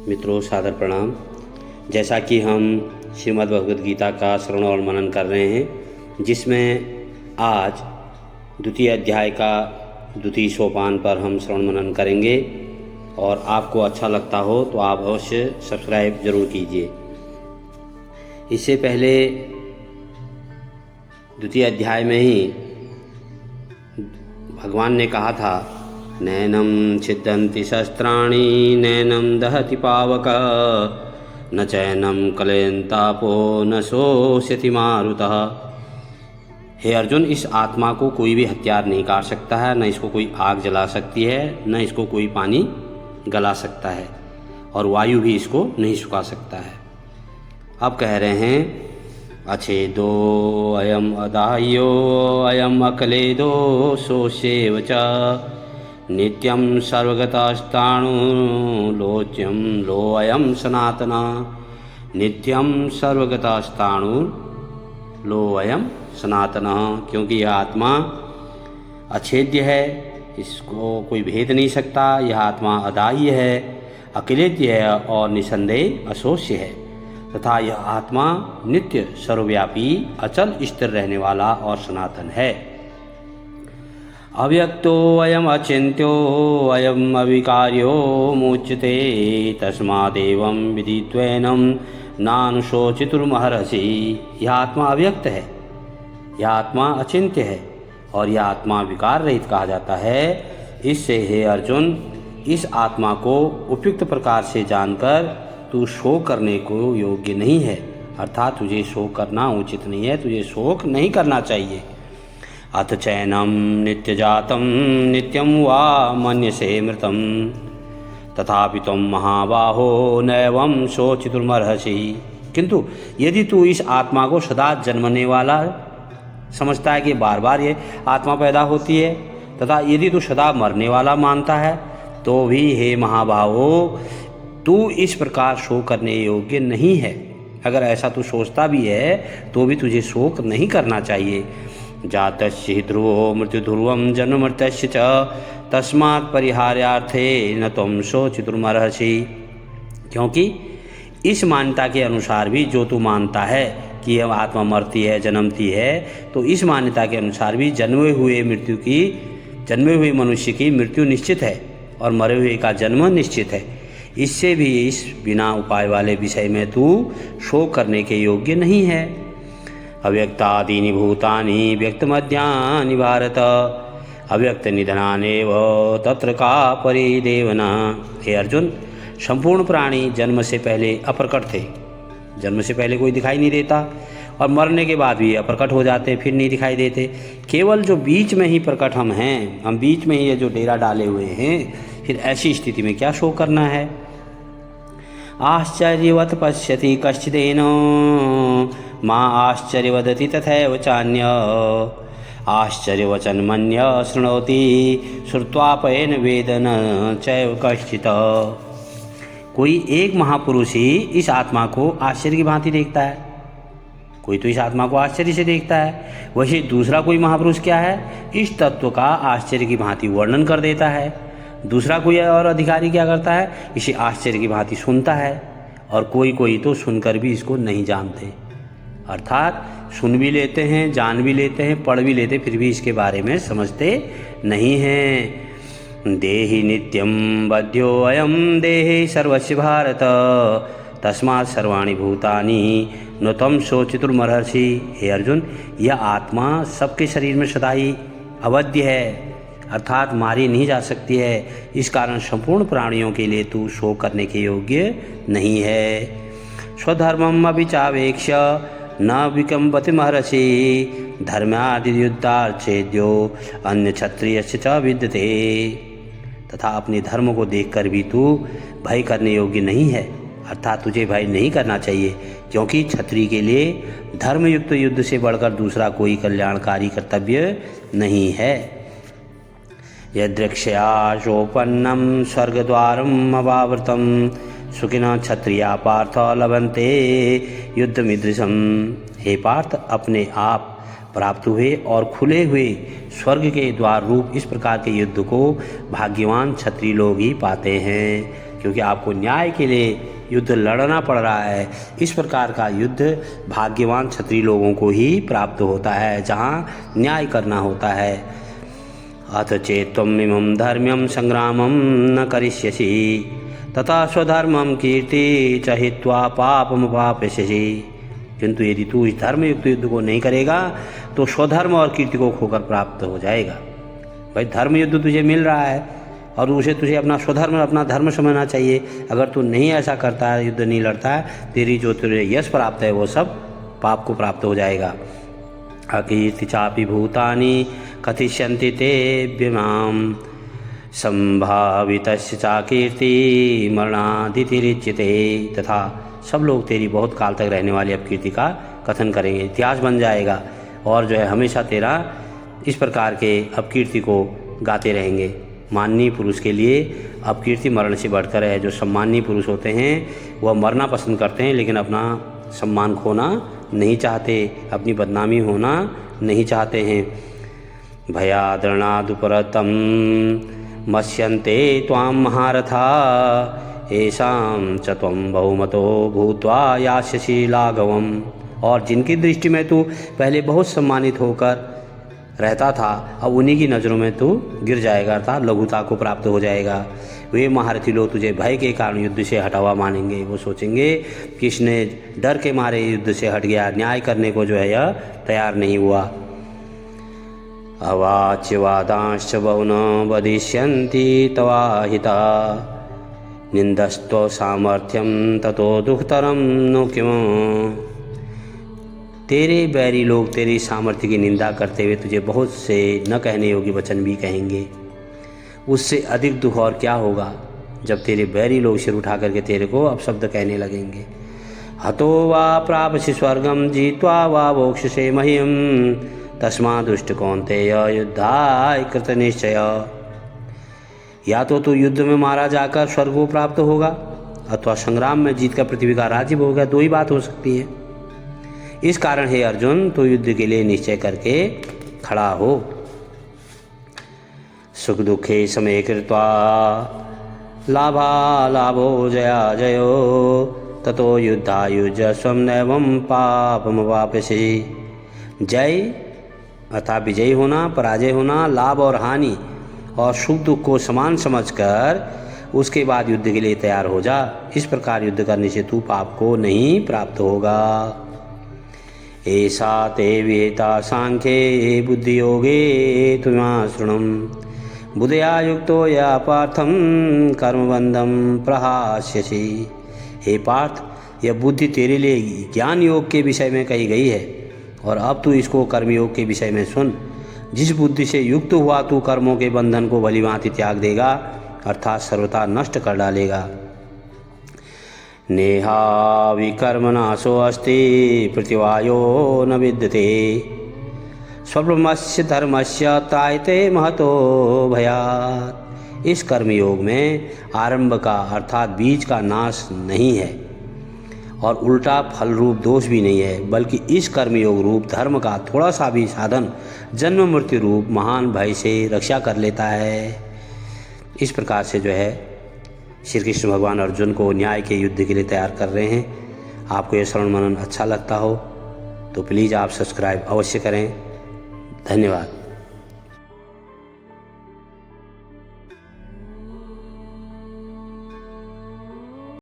मित्रों सादर प्रणाम। जैसा कि हम श्रीमद् भगवद गीता का श्रवण और मनन कर रहे हैं, जिसमें आज द्वितीय अध्याय का द्वितीय सोपान पर हम श्रवण मनन करेंगे। और आपको अच्छा लगता हो तो आप अवश्य सब्सक्राइब जरूर कीजिए। इससे पहले द्वितीय अध्याय में ही भगवान ने कहा था, नैनं छिद्यन्ति शस्त्राणि नैनं दहति पावक न चैनं कलयन्तापो न शोष्यति मारुतः। हे अर्जुन, इस आत्मा को कोई भी हथियार नहीं काट सकता है, न इसको कोई आग जला सकती है, न इसको कोई पानी गला सकता है, और वायु भी इसको नहीं सुखा सकता है। अब कह रहे हैं, अच्छेदो अयम अदाह्यो अयम अकलेदो शोष्येव च नित्यं सर्वगतस्ताणु लोच्यं लोऽयं सनातना। नित्यं सर्वगतस्ताणु लोऽयं सनातना। क्योंकि यह आत्मा अछेद्य है, इसको कोई भेद नहीं सकता। यह आत्मा अदाह्य है, अकिलेद्य है और निसंदेह अशोष्य है, तथा यह आत्मा नित्य सर्वव्यापी अचल स्थिर रहने वाला और सनातन है। अव्यक्तो अयम अचिन्त्यो अयम अविकार्यो मुच्यते तस्मादेवं विदित्वैनं नानुशोचितुर्महर्षि। यह आत्मा अव्यक्त है, यह आत्मा अचिन्त्य है और यह आत्मा विकार रहित कहा जाता है। इससे हे अर्जुन, इस आत्मा को उपयुक्त प्रकार से जानकर तू शोक करने को योग्य नहीं है, अर्थात तुझे शोक करना उचित नहीं है, तुझे शोक नहीं करना चाहिए। अथ चैनम नित्यजातं नित्यं वा मन्यसे मृतं तथापि त्वं महाबाहो नैवं शोचितुमर्हसि। किंतु यदि तू इस आत्मा को सदा जन्मने वाला समझता है कि बार बार ये आत्मा पैदा होती है, तथा यदि तू सदा मरने वाला मानता है, तो भी हे महाबाहो, तू इस प्रकार शोक करने योग्य नहीं है। अगर ऐसा तू सोचता भी है तो भी तुझे शोक नहीं करना चाहिए। जातस्य हि ध्रुवो मृत्युध्रुवं जन्ममृतस्य च तस्मात् परिहार्यार्थे न त्वं शोचितुमर्हसि। क्योंकि इस मान्यता के अनुसार भी जो तू मानता है कि यह आत्मा मरती है, जन्मती है, तो इस मान्यता के अनुसार भी जन्मे हुए मनुष्य की मृत्यु निश्चित है और मरे हुए का जन्म निश्चित है। इससे भी इस बिना उपाय वाले विषय में तू शोक करने के योग्य नहीं है। अव्यक्तादीनि भूतानि व्यक्तमध्यानि भारत अव्यक्त निधनानेव तत्र का परिदेवना। हे अर्जुन, संपूर्ण प्राणी जन्म से पहले अप्रकट थे। जन्म से पहले कोई दिखाई नहीं देता और मरने के बाद भी अप्रकट हो जाते, फिर नहीं दिखाई देते। केवल जो बीच में ही प्रकट हम हैं, हम बीच में ही ये जो डेरा डाले हुए हैं, फिर ऐसी स्थिति में क्या शोक करना है। आश्चर्यवत् पश्यति कश्चिदेनो माँ आश्चर्य वदति तथैव चान्य आश्चर्यवचन मन्य शृणोति श्रुत्वापयेन वेदन चैव कश्चित्। कोई एक महापुरुष ही इस आत्मा को आश्चर्य की भांति देखता है, कोई तो इस आत्मा को आश्चर्य से देखता है। वैसे दूसरा कोई महापुरुष क्या है, इस तत्व का आश्चर्य की भांति वर्णन कर देता है। दूसरा कोई और अधिकारी क्या करता है, इसे आश्चर्य की भांति सुनता है। और कोई तो सुनकर भी इसको नहीं जानते, अर्थात सुन भी लेते हैं, जान भी लेते हैं, पढ़ भी लेते, फिर भी इसके बारे में समझते नहीं हैं। देहि नित्यं बध्यो अयम देहि सर्वस्य भारत तस्मात् सर्वाणि भूतानि न त्वं शोचितुमर्हसि। हे अर्जुन, यह आत्मा सबके शरीर में सदा ही अवध्य है, अर्थात मारी नहीं जा सकती है। इस कारण संपूर्ण प्राणियों के लिए तू शोक करने के योग्य नहीं है। स्वधर्मम अभिचावेक्ष्य न विकम्पति महर्षि धर्मादियुद्धार्चेद्यो अन्य क्षत्रियस्य च विद्यते। तथा अपने धर्म को देखकर भी तू भय करने योग्य नहीं है, अर्थात तुझे भय नहीं करना चाहिए, क्योंकि क्षत्रिय के लिए धर्मयुक्त युद्ध से बढ़कर दूसरा कोई कल्याणकारी कर्तव्य नहीं है। यदृक्षया सोपन्नं स्वर्गद्वारम् अवावृतं सुखिनः क्षत्रिया पार्थ लभन्ते युद्धमीदृशम्। हे पार्थ, अपने आप प्राप्त हुए और खुले हुए स्वर्ग के द्वार रूप इस प्रकार के युद्ध को भाग्यवान क्षत्रिय लोग ही पाते हैं, क्योंकि आपको न्याय के लिए युद्ध लड़ना पड़ रहा है। इस प्रकार का युद्ध भाग्यवान क्षत्रिय लोगों को ही प्राप्त होता है, जहाँ न्याय करना होता है। अथ चेत्त्वमिमं धर्म्यं संग्रामं न करिष्यसि तथा स्वधर्मं कीर्ति च हित्वा पापमुपाप्स्यसि। किंतु यदि तू इस धर्मयुक्त युद्ध को नहीं करेगा तो स्वधर्म और कीर्ति को खोकर प्राप्त हो जाएगा। भाई धर्म युद्ध तुझे मिल रहा है और उसे तुझे अपना स्वधर्म, अपना धर्म समझना चाहिए। अगर तू नहीं ऐसा करता है, युद्ध नहीं लड़ता है, तेरी जो तुझे यश प्राप्त है वो सब पाप को प्राप्त हो जाएगा। अकीर्ति चापि भूतानि कथिष्यन्ति तेभ्यमां संभावितस्य चाकीर्ति मरणादितिरिच्यते। तथा सब लोग तेरी बहुत काल तक रहने वाली अपकीर्ति का कथन करेंगे, इतिहास बन जाएगा और जो है हमेशा तेरा इस प्रकार के अपकीर्ति को गाते रहेंगे। माननीय पुरुष के लिए अपकीर्ति मरण से बढ़कर है। जो सम्माननीय पुरुष होते हैं वह मरना पसंद करते हैं, लेकिन अपना सम्मान खोना नहीं चाहते, अपनी बदनामी होना नहीं चाहते हैं। भयाद्रणादुपरतं मत्स्यन्ते त्वां महारथा येषां च त्वं बहुमतो भूत्वा यास्यसि लाघवम्। और जिनकी दृष्टि में तू पहले बहुत सम्मानित होकर रहता था, अब उन्हीं की नज़रों में तू गिर जाएगा, अर्थात लघुता को प्राप्त हो जाएगा। वे महारथी लोग तुझे भय के कारण युद्ध से हटा हुआ मानेंगे। वो सोचेंगे कि इसने डर के मारे युद्ध से हट गया, न्याय करने को जो है यह तैयार नहीं हुआ। अवाच्यवादांश्च बहुन वदिष्यन्ति तवाहिता निन्दस्तो सामर्थ्यं ततो दुःखतरं नो किम्। तेरे बैरी लोग तेरी सामर्थ्य की निंदा करते हुए तुझे बहुत से न कहने योग्य वचन भी कहेंगे। उससे अधिक दुख और क्या होगा जब तेरे बैरी लोग सिर उठा करके तेरे को अपशब्द कहने लगेंगे। हतो वा प्राप्स्यसि स्वर्गं जीत्वा वा वोक्ष्यसे मह्यं तस्मात् दुष्ट कौन्तेय युद्धाय कृतनिश्चय। या तो तू युद्ध में मारा जाकर स्वर्ग को प्राप्त होगा अथवा संग्राम में जीत कर पृथ्वी का राज्य भोगा। दो ही बात हो सकती है। इस कारण हे अर्जुन, तो युद्ध के लिए निश्चय करके खड़ा हो। सुख दुखे समय कृत्वा लाभालाभो जया जयो ततो युद्धायुज्य नैवं पापमवाप्स्यसि। जय अर्थात विजयी होना, पराजय होना, लाभ और हानि और सुख दुख को समान समझकर उसके बाद युद्ध के लिए तैयार हो जा। इस प्रकार युद्ध करने से तू पाप को नहीं प्राप्त होगा। ऐसा ते विहिता सांख्ये बुद्धि योगे तुमा शृणुम बुद्धया युक्तो या पार्थम कर्मबंधम प्रहास्यसि। हे पार्थ, यह बुद्धि तेरे लिए ज्ञान योग के विषय में कही गई है और अब तू इसको कर्मयोग के विषय में सुन। जिस बुद्धि से युक्त हुआ तू कर्मों के बंधन को भलीभांति त्याग देगा, अर्थात सर्वथा नष्ट कर डालेगा। नेहा विकर्मनाशो अस्ति प्रतिवायो न विद्यते स्वब्रह्मस्य धर्मस्य त्रायते महतो भयात्। इस कर्मयोग में आरंभ का अर्थात बीज का नाश नहीं है और उल्टा फल रूप दोष भी नहीं है, बल्कि इस कर्मयोग रूप धर्म का थोड़ा सा भी साधन जन्म मृत्यु रूप महान भय से रक्षा कर लेता है। इस प्रकार से जो है श्री कृष्ण भगवान अर्जुन को न्याय के युद्ध के लिए तैयार कर रहे हैं। आपको यह श्रवण मनन अच्छा लगता हो तो प्लीज़ आप सब्सक्राइब अवश्य करें। धन्यवाद।